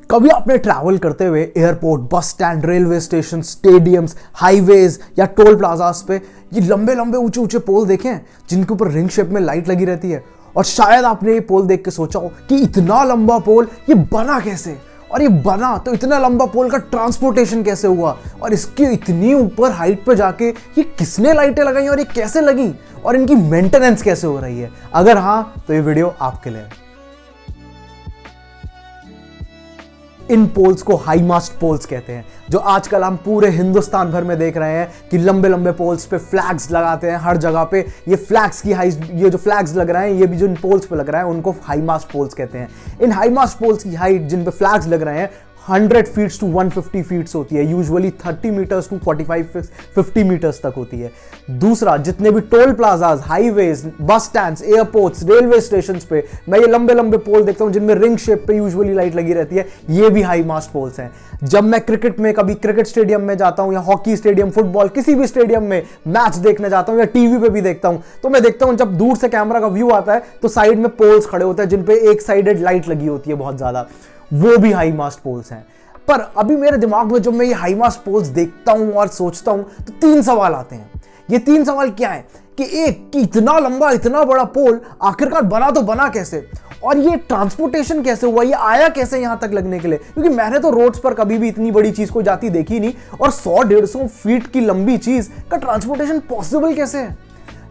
कभी आपने ट्रैवल करते हुए airport, bus stand, railway station, stadiums, highways या टोल प्लाजास पे ये लंबे लंबे ऊंचे ऊंचे पोल देखे हैं जिनके ऊपर रिंग शेप में लाइट लगी रहती है। और शायद आपने ये पोल देख के सोचा हो कि इतना लंबा पोल ये बना कैसे, और ये बना तो इतना लंबा पोल का ट्रांसपोर्टेशन कैसे हुआ, और इसके इतनी ऊपर हाइट पे जाके ये किसने लाइटें लगाई और ये कैसे लगी, और इनकी मेंटेनेंस कैसे हो रही है। अगर हाँ तो ये वीडियो आपके लिए है। इन पोल्स को हाई मास्ट पोल्स कहते हैं, जो आजकल हम पूरे हिंदुस्तान भर में देख रहे हैं कि लंबे लंबे पोल्स पे फ्लैग्स लगाते हैं हर जगह पे। ये फ्लैग्स की ये जो फ्लैग्स लग रहे हैं, ये भी जो इन पोल्स पे लग रहा है, उनको हाई मास्ट पोल्स कहते हैं। इन हाई मास्ट पोल्स की हाइट जिन पे फ्लैग्स लग रहे हैं 100 फीट्स टू 150 फीट्स होती है, यूजुअली 30 मीटर्स टू 50 मीटर्स तक होती है। दूसरा, जितने भी टोल प्लाजाज, हाईवेज, बस स्टैंड्स, एयरपोर्ट्स, रेलवे स्टेशंस पे मैं ये लंबे लंबे पोल देखता हूं जिनमें रिंग शेप पे यूजुअली लाइट लगी रहती है, ये भी हाई मास्ट पोल्स हैं। जब मैं क्रिकेट में कभी क्रिकेट स्टेडियम में जाता हूं या हॉकी स्टेडियम, फुटबॉल, किसी भी स्टेडियम में मैच देखने जाता हूं या टीवी पे भी देखता हूं, तो मैं देखता हूं जब दूर से कैमरा का व्यू आता है तो साइड में पोल्स खड़े होते हैं जिनपे एक साइडेड लाइट लगी होती है बहुत ज्यादा, वो भी हाई मास्ट पोल्स हैं। पर अभी मेरे दिमाग में जब मैं ये हाई मास्ट पोल्स देखता हूं और सोचता हूं तो 3 सवाल आते हैं। ये 3 सवाल क्या है कि एक, कि इतना लंबा इतना बड़ा पोल आखिरकार बना तो बना कैसे, और ये ट्रांसपोर्टेशन कैसे हुआ, ये आया कैसे यहां तक लगने के लिए, क्योंकि मैंने तो रोड्स पर कभी भी इतनी बड़ी चीज को जाती देखी नहीं, और 100-150 फीट की लंबी चीज का ट्रांसपोर्टेशन पॉसिबल कैसे है।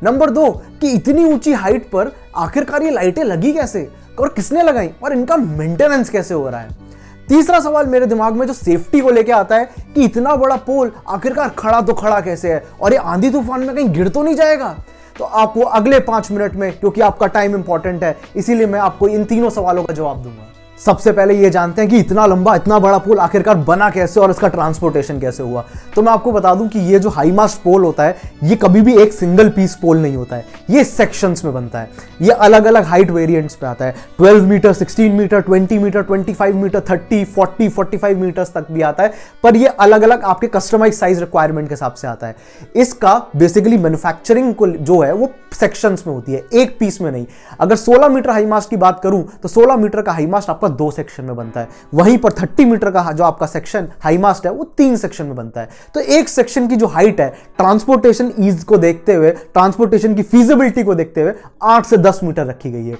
नंबर 2, कि इतनी ऊंची हाइट पर आखिरकार ये लाइटें लगी कैसे और किसने लगाई, और इनका मेंटेनेंस कैसे हो रहा है। तीसरा सवाल मेरे दिमाग में जो सेफ्टी को लेके आता है कि इतना बड़ा पोल आखिरकार खड़ा तो खड़ा कैसे है, और ये आंधी तूफान में कहीं गिर तो नहीं जाएगा। तो आपको अगले 5 मिनट में, क्योंकि आपका टाइम इंपॉर्टेंट है, इसीलिए मैं आपको इन तीनों सवालों का जवाब दूंगा। सबसे पहले ये जानते हैं कि इतना लंबा इतना बड़ा पोल आखिरकार बना कैसे और इसका ट्रांसपोर्टेशन कैसे हुआ। तो मैं आपको बता दूं कि ये जो हाई मास्ट पोल होता है ये कभी भी एक सिंगल पीस पोल नहीं होता है, ये सेक्शंस में बनता है। ये अलग अलग हाइट वेरिएंट्स पे आता है, 12 metre, 16 metre, 20 metre, 25 metre, 30, 40, 45 metres तक भी आता है, पर ये अलग अलग आपके कस्टमाइज साइज रिक्वायरमेंट के हिसाब से आता है। इसका बेसिकली मैन्युफैक्चरिंग को जो है वो सेक्शंस में होती है, एक पीस में नहीं। अगर 16 मीटर हाई मास्ट की बात करूं तो 16 मीटर का हाई मास्ट आपका 2 सेक्शन में बनता है, वहीं पर 30 मीटर का जो आपका सेक्शन हाई मास्ट है वो 3 सेक्शन में बनता है। तो एक सेक्शन की जो हाइट है, ट्रांसपोर्टेशन ईज को देखते हुए, ट्रांसपोर्टेशन की फीजिबिलिटी को देखते हुए 8 से 10 मीटर रखी गई है।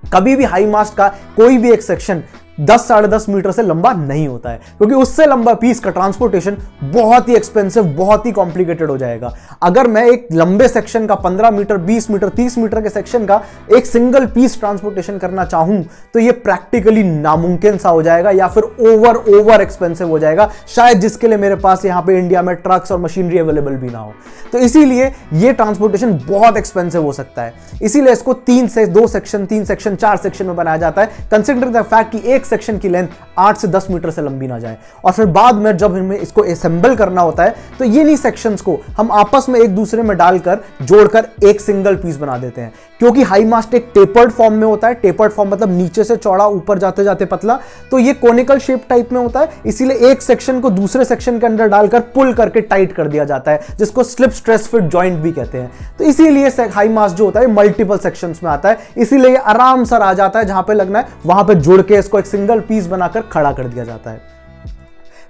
कभी भी हाई मास्ट का कोई भी एक सेक्शन 10-10.5 मीटर से लंबा नहीं होता है, क्योंकि उससे लंबा पीस का ट्रांसपोर्टेशन बहुत ही एक्सपेंसिव, बहुत ही कॉम्प्लिकेटेड हो जाएगा। अगर मैं एक लंबे सेक्शन का 15 मीटर, 20 मीटर, 30 मीटर के सेक्शन का एक सिंगल पीस ट्रांसपोर्टेशन करना चाहूं तो ये प्रैक्टिकली नामुमकिन सा हो जाएगा, या फिर ओवर एक्सपेंसिव हो जाएगा, शायद जिसके लिए मेरे पास यहाँ पे इंडिया में ट्रक्स और मशीनरी अवेलेबल भी ना हो। तो इसीलिए ये ट्रांसपोर्टेशन बहुत एक्सपेंसिव हो सकता है, इसीलिए इसको 2 सेक्शन, 3 सेक्शन, 4 सेक्शन में बनाया जाता है, कंसिडरिंग द फैक्ट कि एक सेक्शन की लेंथ 8 से 10 मीटर से लंबी ना जाए। और फिर बाद में जब हमें इसको असेंबल करना होता है तो ये नहीं सेक्शंस को हम आपस में एक दूसरे में डालकर जोड़कर एक सिंगल पीस बना देते हैं। क्योंकि हाई मास्ट एक टेपर्ड फॉर्म में होता है, टेपर्ड फॉर्म मतलब नीचे से चौड़ा, ऊपर जाते जाते पतला, तो ये कोनिकल शेप टाइप में होता है, इसीलिए एक सेक्शन को दूसरे सेक्शन के अंदर डालकर पुल करके टाइट कर दिया जाता है, जिसको स्लिप स्ट्रेस फिट जॉइंट भी कहते हैं। तो इसीलिए हाई मास्ट जो होता है मल्टीपल सेक्शंस में आता है, इसीलिए आराम से आ जाता है, जहां पे लगना है वहां पे जुड़ के इसको एक सिंगल पीस बनाकर खड़ा कर दिया जाता है।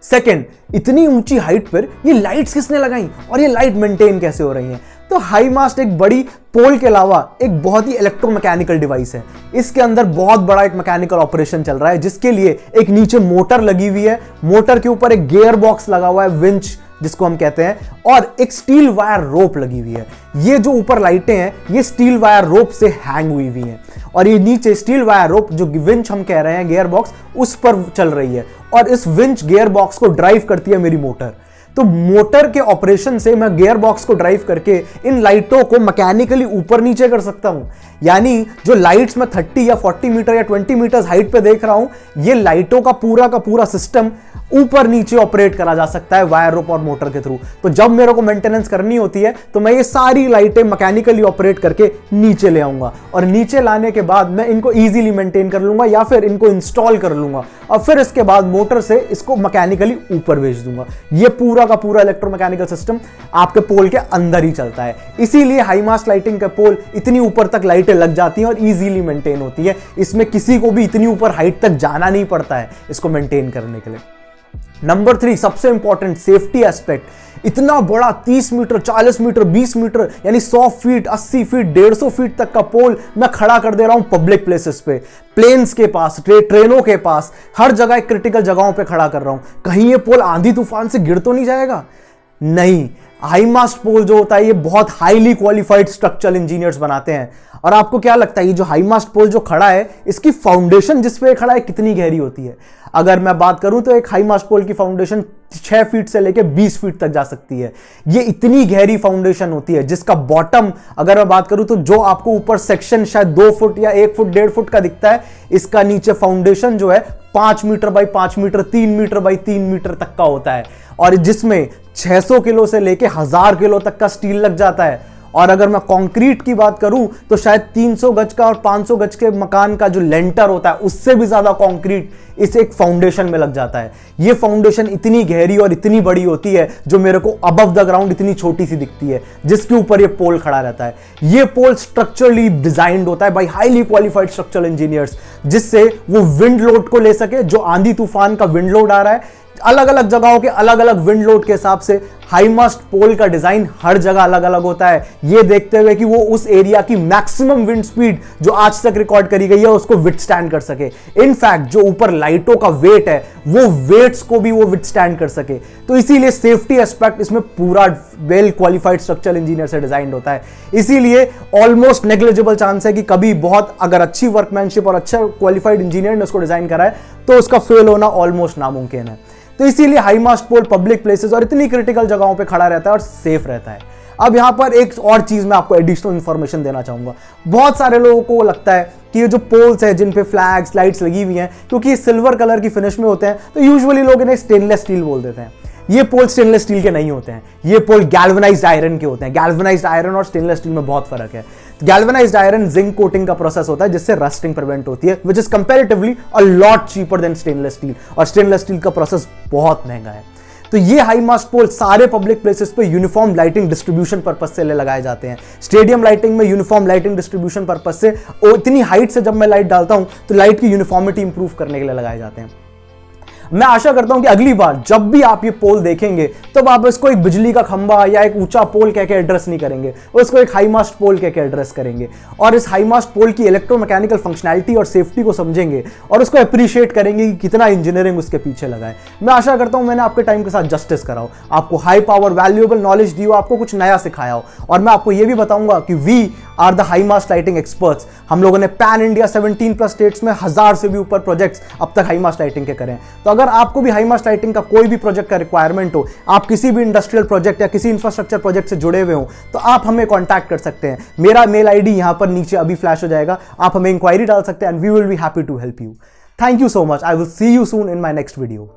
सेकंड, इतनी ऊंची हाइट पर ये लाइट्स किसने लगाई और ये लाइट मेंटेन कैसे हो रही हैं। तो हाई मास्ट एक बड़ी पोल के अलावा एक बहुत ही इलेक्ट्रोमैकेनिकल डिवाइस है। इसके अंदर बहुत बड़ा एक मैकेनिकल ऑपरेशन चल रहा है, जिसके लिए एक नीचे मोटर लगी हुई है, मोटर के ऊपर एक गियर बॉक्स लगा हुआ है, विंच जिसको हम कहते हैं, और एक स्टील वायर रोप लगी हुई है। ये जो ऊपर लाइटें हैं ये स्टील वायर रोप से हैंग हुई हुई हैं, और ये नीचे स्टील वायर रोप जो विंच हम कह रहे हैं, गियर बॉक्स, उस पर चल रही है, और इस विंच गियर बॉक्स को ड्राइव करती है मेरी मोटर। तो मोटर के ऑपरेशन से मैं गियर बॉक्स को ड्राइव करके इन लाइटों को मैकेनिकली ऊपर नीचे कर सकता हूं। यानी जो लाइट्स मैं 30 या 40 मीटर या 20 मीटर हाइट पे देख रहा हूं, ये लाइटों का पूरा सिस्टम ऊपर नीचे ऑपरेट करा जा सकता है वायर रोप और मोटर के थ्रू। तो जब मेरे को मेंटेनेंस करनी होती है तो मैं ये सारी लाइटें मैकेनिकली ऑपरेट करके नीचे ले आऊंगा, और नीचे लाने के बाद मैं इनको इजीली मेंटेन कर लूंगा या फिर इनको इंस्टॉल कर लूंगा, और फिर इसके बाद मोटर से इसको मैकेनिकली ऊपर भेज दूंगा। ये पूरा का पूरा इलेक्ट्रोमैकेनिकल सिस्टम आपके पोल के अंदर ही चलता है। इसीलिए हाई मास्ट लाइटिंग के पोल इतनी ऊपर तक लाइटें लाइटें लग जाती हैं और इजीली मेंटेन होती है। इसमें किसी को भी इतनी ऊपर हाइट तक जाना नहीं पड़ता है इसको मेंटेन करने के लिए। नंबर 3 सबसे इंपॉर्टेंट सेफ्टी एस्पेक्ट। इतना बड़ा 30 मीटर 40 मीटर 20 मीटर यानी 100 फीट 80 फीट 150 फीट तक का पोल मैं खड़ा कर दे रहा हूं पब्लिक प्लेसेस पे, प्लेन्स के पास, ट्रेनों के पास, हर जगह क्रिटिकल जगहों पे खड़ा कर रहा हूं। कहीं ये पोल आंधी तूफान से गिर तो नहीं जाएगा? नहीं। हाई मास्ट पोल जो होता है ये बहुत हाईली क्वालिफाइड स्ट्रक्चरल इंजीनियर्स बनाते हैं। और आपको क्या लगता है ये जो हाई मास्ट पोल जो खड़ा है इसकी फाउंडेशन जिस पे खड़ा है कितनी गहरी होती है? अगर मैं बात करूं तो एक हाई मास्ट पोल की फाउंडेशन 6 फीट से लेकर 20 फीट तक जा सकती है। ये इतनी गहरी फाउंडेशन होती है जिसका बॉटम अगर मैं बात करूं तो जो आपको ऊपर सेक्शन शायद 2 फुट या 1 फुट 1.5 फुट का दिखता है, इसका नीचे फाउंडेशन जो है 5 metre by 5 metre 3 metre by 3 metre तक का होता है और जिसमें 600 किलो से लेके 1000 किलो तक का स्टील लग जाता है। और अगर मैं कंक्रीट की बात करूं तो शायद 300 गज का और 500 गज के मकान का जो लेंटर होता है उससे भी ज्यादा कंक्रीट इस एक फाउंडेशन में लग जाता है। ये फाउंडेशन इतनी गहरी और इतनी बड़ी होती है जो मेरे को अबव द ग्राउंड इतनी छोटी सी दिखती है, जिसके ऊपर ये पोल खड़ा रहता है। ये पोल स्ट्रक्चरली डिजाइंड होता है by highly qualified structural engineers, जिससे वो विंड लोड को ले सके। जो आंधी तूफान का विंड लोड आ रहा है अलग अलग जगहों के अलग अलग विंड लोड के हिसाब से हाई मास्ट पोल का डिजाइन हर जगह अलग अलग होता है, ये देखते हुए कि वो उस एरिया की मैक्सिमम विंड स्पीड जो आज तक रिकॉर्ड करी गई है उसको विथस्टैंड कर सके। इनफैक्ट जो ऊपर लाइटों का वेट है वो वेट्स को भी वो विथस्टैंड कर सके। तो इसीलिए सेफ्टी एस्पेक्ट इसमें पूरा वेल क्वालिफाइड स्ट्रक्चरल इंजीनियर से डिजाइन होता है। इसीलिए ऑलमोस्ट नेग्लिजिबल चांस है कि कभी बहुत अगर अच्छी वर्कमैनशिप और अच्छा क्वालिफाइड इंजीनियर ने उसको डिजाइन करा है तो उसका फेल होना ऑलमोस्ट नामुमकिन है। तो इसीलिए हाई मास्ट पोल पब्लिक प्लेसेस और इतनी क्रिटिकल जगहों पे खड़ा रहता है और सेफ रहता है। अब यहां पर एक और चीज मैं आपको एडिशनल इंफॉर्मेशन देना चाहूंगा। बहुत सारे लोगों को लगता है कि ये जो पोल्स है जिन पे फ्लैग्स लाइट्स लगी हुई हैं क्योंकि ये सिल्वर कलर की फिनिश में होते हैं तो यूजुअली लोग इन्हें स्टेनलेस स्टील बोल देते हैं। ये पोल स्टेनलेस स्टील के नहीं होते हैं, ये पोल गैल्वेनाइज्ड आयरन के होते हैं। गैल्वेनाइज्ड आयरन और स्टेनलेस स्टील में बहुत फर्क है। गैल्वेनाइज्ड आयरन जिंक कोटिंग का प्रोसेस होता है जिससे रस्टिंग प्रिवेंट होती है, which is comparatively a lot cheaper than stainless steel, और स्टेनलेस स्टील का प्रोसेस बहुत महंगा है। तो ये हाई मास्ट पोल सारे पब्लिक प्लेसेस पे यूनिफॉर्म लाइटिंग डिस्ट्रीब्यूशन पर्पस से लगाए जाते हैं। स्टेडियम लाइटिंग में यूनिफॉर्म लाइटिंग डिस्ट्रीब्यूशन पर्पस से इतनी हाइट से जब मैं लाइट डालता हूं तो लाइट की यूनिफॉर्मिटी इंप्रूव करने के लिए लगाए जाते हैं। मैं आशा करता हूं कि अगली बार जब भी आप ये पोल देखेंगे तब आप इसको एक बिजली का खंभा या एक ऊंचा पोल कह के एड्रेस नहीं करेंगे, उसको एक हाई मास्ट पोल कह के एड्रेस करेंगे और इस हाई मास्ट पोल की इलेक्ट्रोमैकेनिकल फंक्शनैलिटी और सेफ्टी को समझेंगे और उसको अप्रिशिएट करेंगे कि कितना इंजीनियरिंग उसके पीछे लगा है। मैं आशा करता हूं मैंने आपके टाइम के साथ जस्टिस करा हो, आपको हाई पावर वैल्यूएबल नॉलेज दी हो, आपको कुछ नया सिखाया हो। और मैं आपको यह भी बताऊंगा कि we are the high mast lighting experts. हम लोगों ने पैन इंडिया 17+ स्टेट्स में 1000 से भी ऊपर प्रोजेक्ट्स अब तक हाई मास्ट लाइटिंग के करें। तो अगर आपको भी हाई मास्ट लाइटिंग का कोई भी प्रोजेक्ट का रिक्वायरमेंट हो, आप किसी भी इंडस्ट्रियल प्रोजेक्ट या किसी इंफ्रास्ट्रक्चर प्रोजेक्ट से जुड़े हुए हो तो आप हमें कॉन्टैक्ट कर सकते हैं। मेरा मेल आईडी यहां पर नीचे अभी फ्लैश हो जाएगा, आप हमें इंक्वायरी डाल सकते हैं and we will be happy to help you. Thank you so much. I will see you soon in my next video.